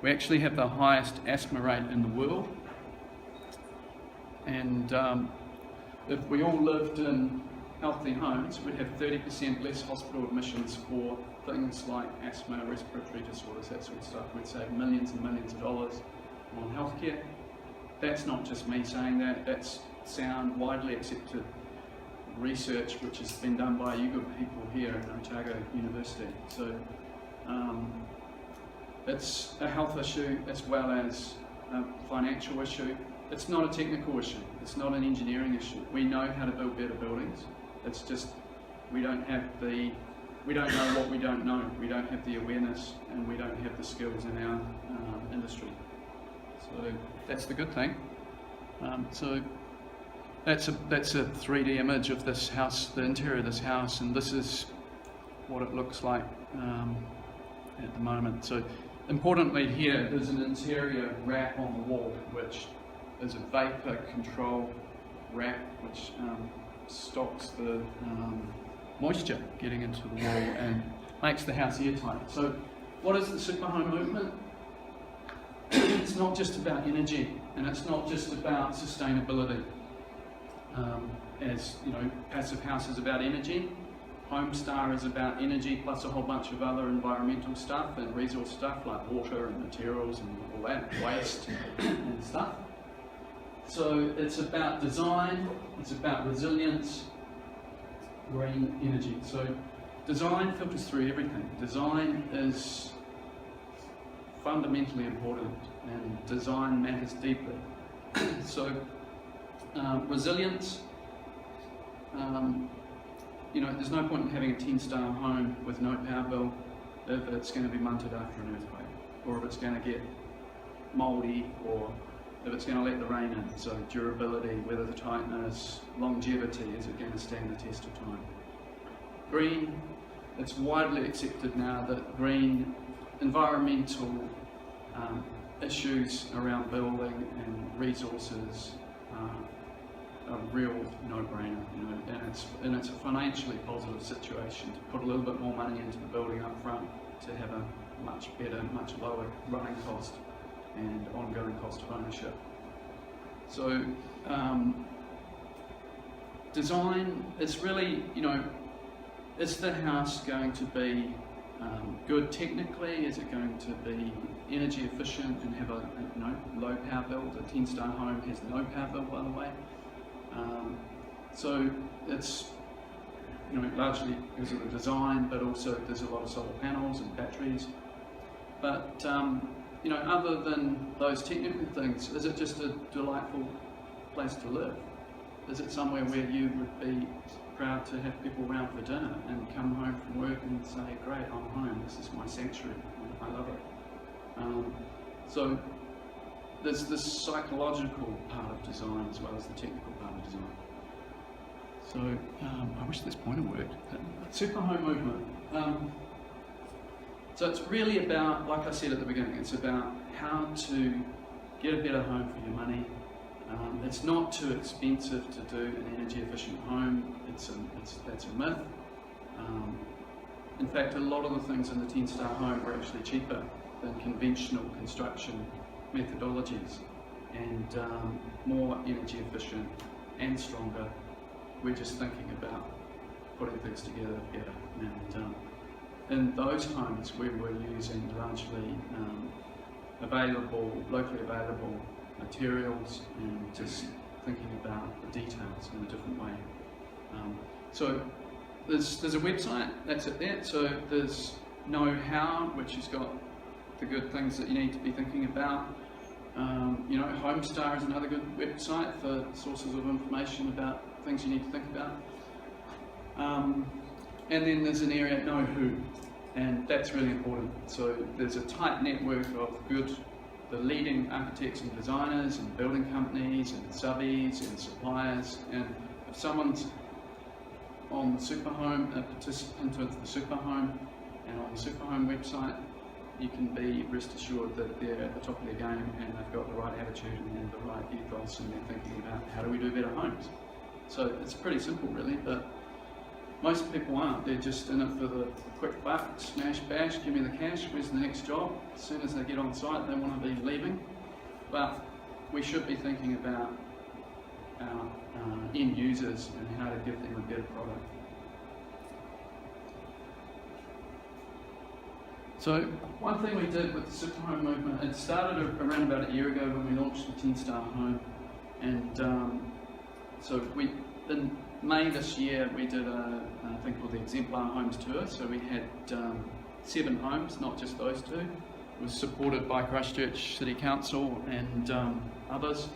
We actually have the highest asthma rate in the world, and if we all lived in healthy homes, we'd have 30% less hospital admissions for things like asthma, respiratory disorders, that sort of stuff. We'd save millions and millions of dollars on healthcare. That's not just me saying that, that's sound, widely accepted research which has been done by you good people here at Otago University. So it's a health issue as well as a financial issue. It's not a technical issue, it's not an engineering issue. We know how to build better buildings. It's just we don't know what we don't know. We don't have the awareness and we don't have the skills in our industry. So that's the good thing. So that's a 3D image of this house, the interior of this house, and this is what it looks like at the moment. So importantly here, there's an interior wrap on the wall, which is a vapor control wrap, which stops the moisture getting into the wall and makes the house airtight. So what is the superhome movement? It's not just about energy, and it's not just about sustainability. As you know, Passive House is about energy, Homestar is about energy plus a whole bunch of other environmental stuff and resource stuff like water and materials and all that, waste and stuff. So it's about design, it's about resilience, green energy. So design filters through everything. Design is fundamentally important and design matters deeply. So resilience, you know, there's no point in having a 10-star home with no power bill if it's going to be munted after an earthquake, or if it's going to get mouldy, or if it's going to let the rain in. So durability, weather tightness, longevity, is it going to stand the test of time? Green, it's widely accepted now that green environmental issues around building and resources are a real no-brainer, you know, and it's a financially positive situation to put a little bit more money into the building up front to have a much better, much lower running cost and ongoing cost of ownership. So design is really, you know, is the house going to be good technically? Is it going to be energy efficient and have a low power bill? The 10-star home has no power bill, by the way. So it's, you know, largely because of the design, but also there's a lot of solar panels and batteries. But you know, other than those technical things, is it just a delightful place to live? Is it somewhere where you would be proud to have people around for dinner and come home from work and say, great, I'm home, this is my sanctuary, I love it. So there's this psychological part of design as well as the technical part of design. So I wish this pointer worked. Superhome movement. So it's really about, like I said at the beginning, it's about how to get a better home for your money. It's not too expensive to do an energy efficient home. That's a myth. In fact, a lot of the things in the 10-star home are actually cheaper than conventional construction methodologies, and more energy efficient and stronger. We're just thinking about putting things together better. And in those homes, we were using largely locally available materials and just thinking about the details in a different way. So there's a website, that's it there. So there's Know How, which has got the good things that you need to be thinking about. You know, Homestar is another good website for sources of information about things you need to think about. And then there's an area, Know Who, and that's really important. So there's a tight network of the leading architects and designers and building companies and subbies and suppliers, and if someone's on the Superhome, a participant of the Superhome, and on the Superhome website, you can be rest assured that they're at the top of their game and they've got the right attitude and the right ethos, and they're thinking about how do we do better homes. So it's pretty simple really, but Most people aren't. They're just in it for the quick buck, smash, bash, give me the cash, where's the next job? As soon as they get on site, they want to be leaving. But we should be thinking about our end users and how to give them a better product. So one thing we did with the SUPERHOME movement, it started around about a year ago when we launched the 10-star home, and so in May this year we did a thing called the Exemplar Homes Tour. So we had 7 homes, not just those 2. It was supported by Christchurch City Council and others,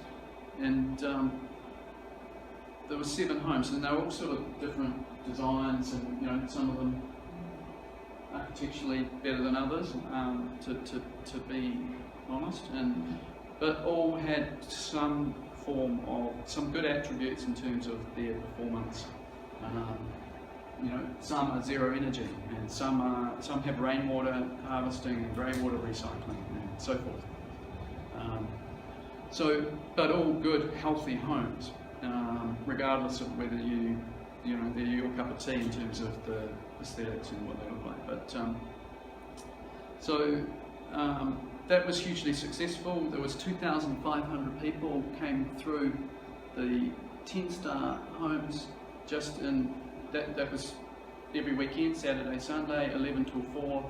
and there were 7 homes, and they were all sort of different designs, and some of them architecturally better than others, to be honest, but all had some form of some good attributes in terms of their performance. Some are zero energy, and some have rainwater harvesting and grey water recycling and so forth. But all good, healthy homes, regardless of whether they're your cup of tea in terms of the aesthetics and what they look like. But that was hugely successful. There was 2,500 people came through the 10-star homes just in that was every weekend, Saturday, Sunday, 11 till 4,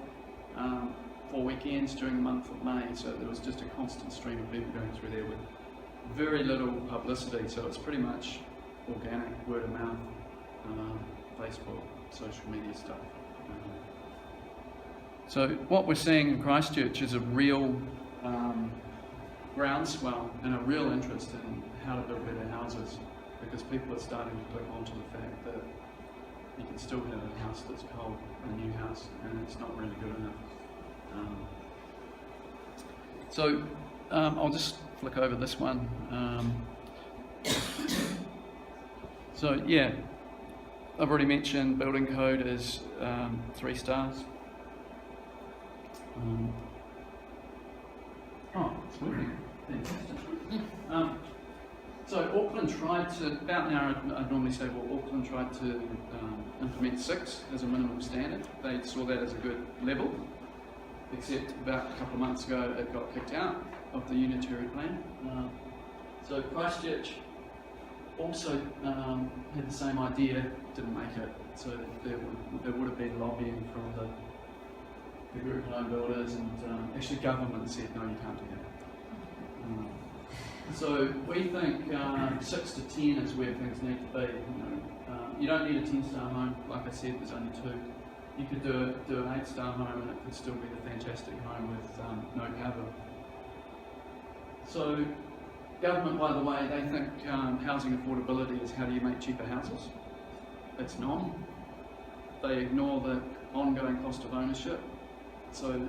4 weekends during the month of May. So there was just a constant stream of people going through there with very little publicity. So it's pretty much organic, word of mouth, Facebook, social media stuff. So what we're seeing in Christchurch is a real groundswell and a real interest in how to build better houses, because people are starting to click onto the fact that you can still have a house that's cold, a new house, and it's not really good enough. I'll just flick over this one. I've already mentioned building code is 3 stars. It's working. Fantastic. So Auckland tried to, about now I'd normally say, well, Auckland tried to implement 6 as a minimum standard. They saw that as a good level, except about a couple of months ago it got kicked out of the unitary plan. So Christchurch also had the same idea, didn't make it. So there would have been lobbying from the group home builders, and actually government said no, you can't do that. So we think 6 to 10 is where things need to be. You don't need a 10-star home. Like I said, there's only 2. You could do an 8-star home, and it could still be a fantastic home with no power bill. So government, by the way, they think housing affordability is how do you make cheaper houses. It's not. They ignore the ongoing cost of ownership. So,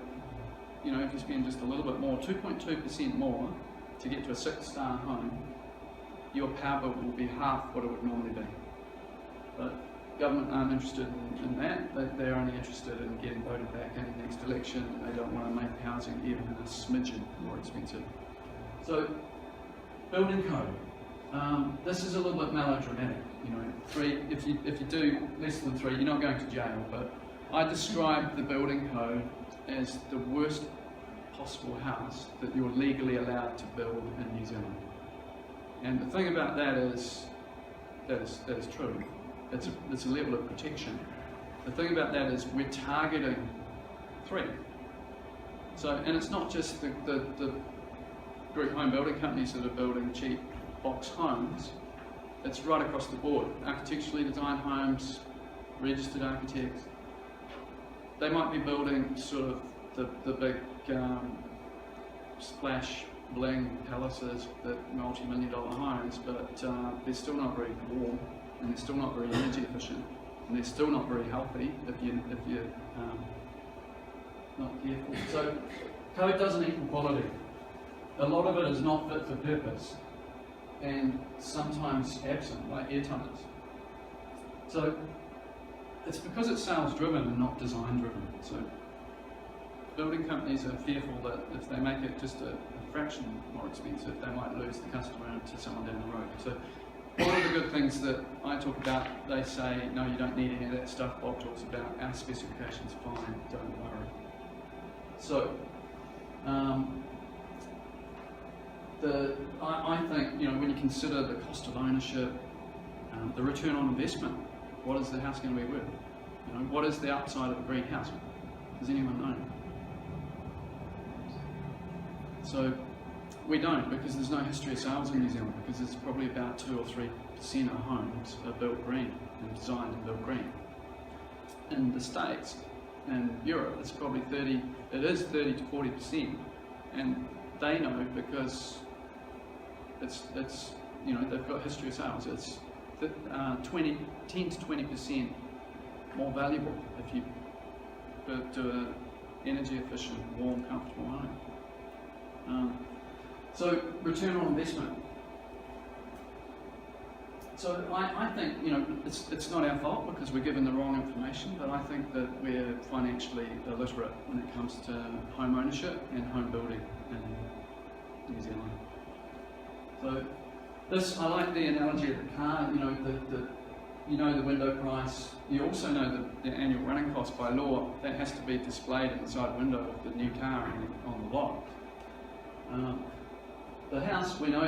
if you spend just a little bit more, 2.2% more, to get to a 6-star home, your power bill will be half what it would normally be. But government aren't interested in that. They're only interested in getting voted back in the next election. They don't want to make housing even a smidgen more expensive. So, building code. This is a little bit melodramatic. 3. If you do less than 3, you're not going to jail. But I describe the building code as the worst possible house that you're legally allowed to build in New Zealand. And the thing about that is true. It's a level of protection. The thing about that is we're targeting 3. So, and it's not just the group home building companies that are building cheap box homes. It's right across the board. Architecturally designed homes, registered architects. They might be building sort of the big splash bling palaces, the multi-million-dollar homes, but they're still not very warm, and they're still not very energy efficient, and they're still not very healthy if you're not careful. So code doesn't equal quality. A lot of it is not fit for purpose, and sometimes absent, like air tunnels. So it's because it's sales driven and not design driven. So building companies are fearful that if they make it just a fraction more expensive, they might lose the customer to someone down the road. So all of the good things that I talk about, they say, no, you don't need any of that stuff Bob talks about. Our specification's fine, don't worry. So, I think, when you consider the cost of ownership, the return on investment, what is the house going to be worth? What is the upside of a greenhouse? Does anyone know? So we don't, because there's no history of sales in New Zealand, because it's probably about 2 or 3% of homes are built green and designed and built green. In the States and Europe, it's probably 30 to 40%, and they know because it's they've got history of sales. It's 10 to 20% more valuable if you do an energy efficient, warm, comfortable home. So return on investment. So I think it's not our fault because we're given the wrong information, but I think that we're financially illiterate when it comes to home ownership and home building in New Zealand. So this, I like the analogy of the car. The window price. You also know the annual running cost by law. That has to be displayed in the side window of the new car on the lot. The house, we know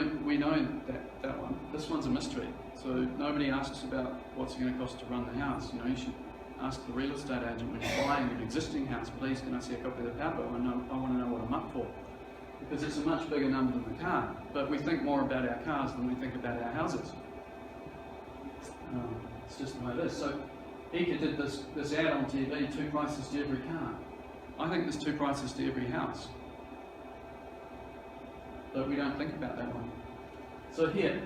that one. This one's a mystery. So nobody asks about what's it going to cost to run the house. You should ask the real estate agent when you're buying an existing house, please can I see a copy of the power bill? I want to know what I'm up for. Because it's a much bigger number than the car. But we think more about our cars than we think about our houses. It's just the way it is. So Ika did this ad on TV, 2 prices to every car. I think there's 2 prices to every house. But we don't think about that one. So here,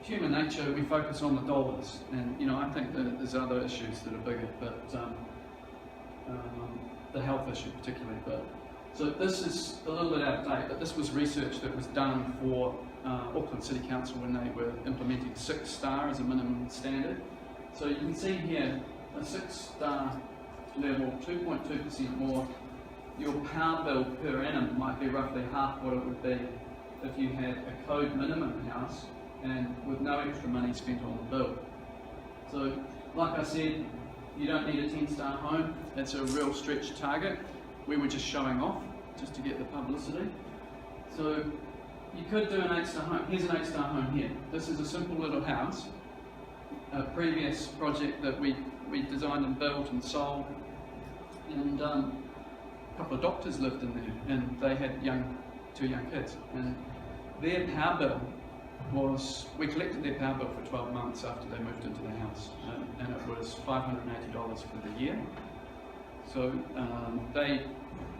human nature, we focus on the dollars, and I think that there's other issues that are bigger, but the health issue particularly. But so this is a little bit out of date, but this was research that was done for Auckland City Council when they were implementing 6-star as a minimum standard. So you can see here a 6-star level, 2.2% more. Your power bill per annum might be roughly half what it would be if you had a code minimum house and with no extra money spent on the bill. So, like I said, you don't need a 10-star home. It's a real stretch target. We were just showing off, just to get the publicity. So, you could do an 8-star home. Here's an 8-star home here. This is a simple little house. A previous project that we designed and built and sold. And a couple of doctors lived in there, and they had 2 young kids. And their power bill was, we collected their power bill for 12 months after they moved into the house, and it was $580 for the year. So they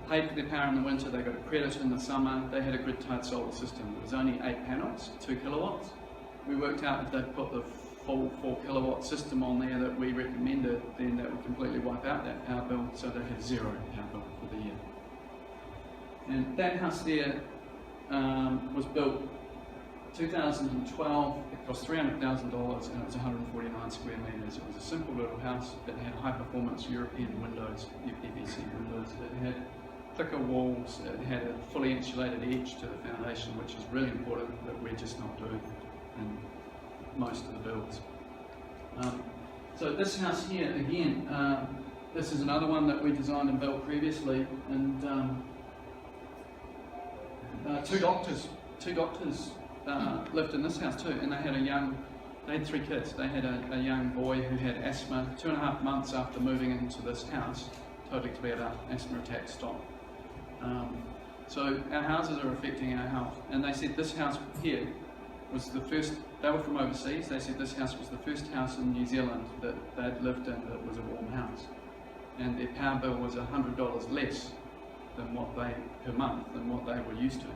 paid for their power in the winter, they got a credit in the summer, they had a grid-tied solar system. There was only 8 panels, 2 kilowatts. We worked out if they put the full 4 kilowatt system on there that we recommended, then that would completely wipe out that power bill, so they had 0 power bill for the year. And that house there was built 2012, it cost $300,000 and it was 149 square metres. It was a simple little house. It had high performance European windows, PVC windows. It had thicker walls. It had a fully insulated edge to the foundation, which is really important that we're just not doing in most of the builds. So this house here, again, this is another one that we designed and built previously, and 2 doctors lived in this house too, and they had 3 kids. They had a young boy who had asthma. 2.5 months after moving into this house, totally cleared up, asthma attack stopped. So our houses are affecting our health, and they said this house here was the first. They were from overseas. They said this house was the first house in New Zealand that they'd lived in that was a warm house, and their power bill was $100 less than per month than what they were used to.